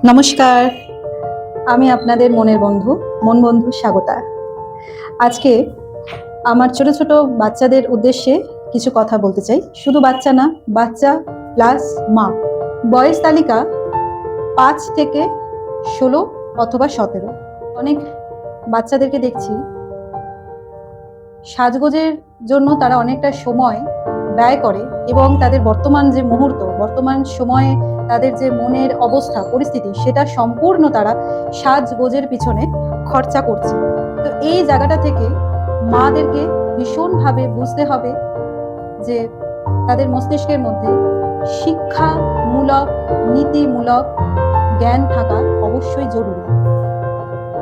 নমস্কার, আমি আপনাদের মনের বন্ধু, মন বন্ধু স্বাগতা। আজকে আমার ছোট ছোট বাচ্চাদের উদ্দেশ্যে কিছু কথা বলতে চাই। শুধু বাচ্চা না, বাচ্চা প্লাস মা। বয়স তালিকা ৫ থেকে ১৬ অথবা ১৭। অনেক বাচ্চাদেরকে দেখছি সাজগোজের জন্য তারা অনেকটা সময় ব্যয় করে এবং তাদের বর্তমান যে মুহূর্ত, বর্তমান সময়ে তাদের যে মনের অবস্থা, পরিস্থিতি, সেটা সম্পূর্ণ তারা সাজগোজের পিছনে খরচা করছে। তো এই জায়গাটা থেকে মাদেরকে ভীষণভাবে বুঝতে হবে যে তাদের মস্তিষ্কের মধ্যে শিক্ষামূলক, নীতিমূলক জ্ঞান থাকা অবশ্যই জরুরি।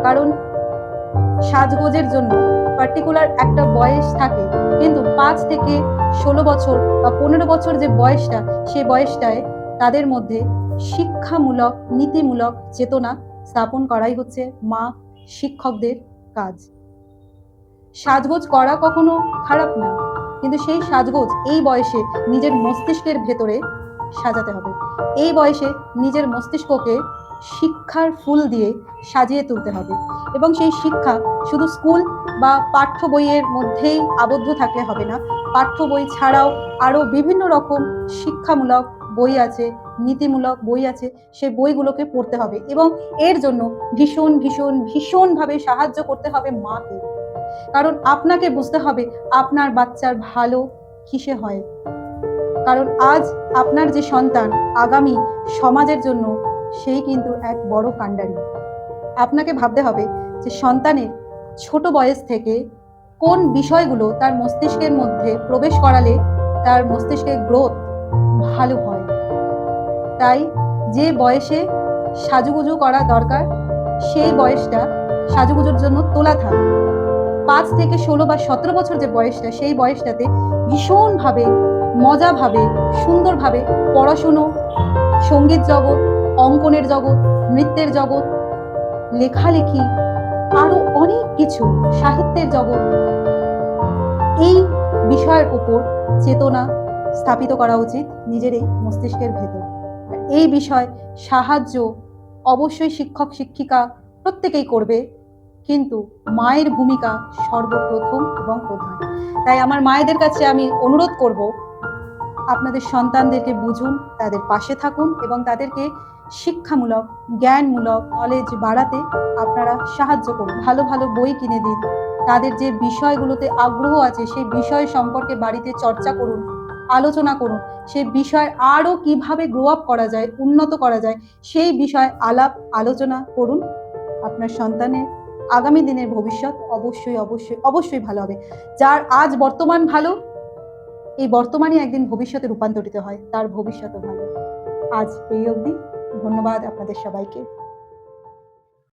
কারণ সাজগোজের জন্য পার্টিকুলার একটা বয়স থাকে, কিন্তু ৫ থেকে ১৬ বছর বা ১৫ বছর যে বয়সটা, সেই বয়সটায় তাদের মধ্যে শিক্ষামূলক, নীতিমূলক চেতনা স্থাপন করাই হচ্ছে মা শিক্ষকদের কাজ। সাজগোজ করা কখনো খারাপ না, কিন্তু সেই সাজগোজ এই বয়সে নিজের মস্তিষ্কের ভেতরে সাজাতে হবে। এই বয়সে নিজের মস্তিষ্ককে শিক্ষার ফুল দিয়ে সাজিয়ে তুলতে হবে এবং সেই শিক্ষা শুধু স্কুল বা পাঠ্য বইয়ের মধ্যেই আবদ্ধ থাকলে হবে না। পাঠ্য বই ছাড়াও আরও বিভিন্ন রকম শিক্ষামূলক বই আছে, নীতিমূলক বই আছে, সেই বইগুলোকে পড়তে হবে এবং এর জন্য ভীষণ ভীষণ ভীষণভাবে সাহায্য করতে হবে মাকে। কারণ আপনাকে বুঝতে হবে আপনার বাচ্চার ভালো কিসে হয়। কারণ আজ আপনার যে সন্তান আগামী সমাজের জন্য সেই কিন্তু এক বড় কাণ্ডারি। আপনাকে ভাবতে হবে যে সন্তানের ছোট বয়স থেকে কোন বিষয়গুলো তার মস্তিষ্কের মধ্যে প্রবেশ করালে তার মস্তিষ্কের গ্রোথ ভালো হয়। তাই যে বয়সে সাজুগুজু করা দরকার সেই বয়সটা সাজুগুজুর জন্য তোলা থাক। ৫ থেকে ১৬ বা ১৭ বছর যে বয়সটা, সেই বয়সটাতে ভীষণভাবে মজাভাবে, সুন্দরভাবে পড়াশুনো, সঙ্গীত জগৎ, অঙ্কনের জগৎ, নৃত্যের জগৎ, লেখালেখি, আরো অনেক কিছু, সাহিত্যের জগৎ, এই বিষয়ের উপর চেতনা স্থাপিত করা উচিত নিজের এই মস্তিষ্কের ভেতর। এই বিষয় সাহায্য অবশ্যই শিক্ষক শিক্ষিকা প্রত্যেকেই করবে, কিন্তু মায়ের ভূমিকা সর্বপ্রথম এবং প্রধান। তাই আমার মায়েদের কাছে আমি অনুরোধ করব, আপনাদের সন্তানদেরকে বুঝুন, তাদের পাশে থাকুন এবং তাদেরকে শিক্ষামূলক, জ্ঞানমূলক নলেজ বাড়াতে আপনারা সাহায্য করুন। ভালো ভালো বই কিনে দিন। তাদের যে বিষয়গুলোতে আগ্রহ আছে সেই বিষয় সম্পর্কে বাড়িতে চর্চা করুন, আলোচনা করুন। সেই বিষয় আরও কিভাবে গ্রো আপ করা যায়, উন্নত করা যায়, সেই বিষয় আলাপ আলোচনা করুন। আপনার সন্তানের আগামী দিনের ভবিষ্যৎ অবশ্যই অবশ্যই অবশ্যই ভালো হবে। যার আজ বর্তমান ভালো, এই বর্তমানই একদিন ভবিষ্যতে রূপান্তরিত হয়, তার ভবিষ্যৎও ভালো। আজ এই অবধি। ধন্যবাদ আপনাদের সবাইকে।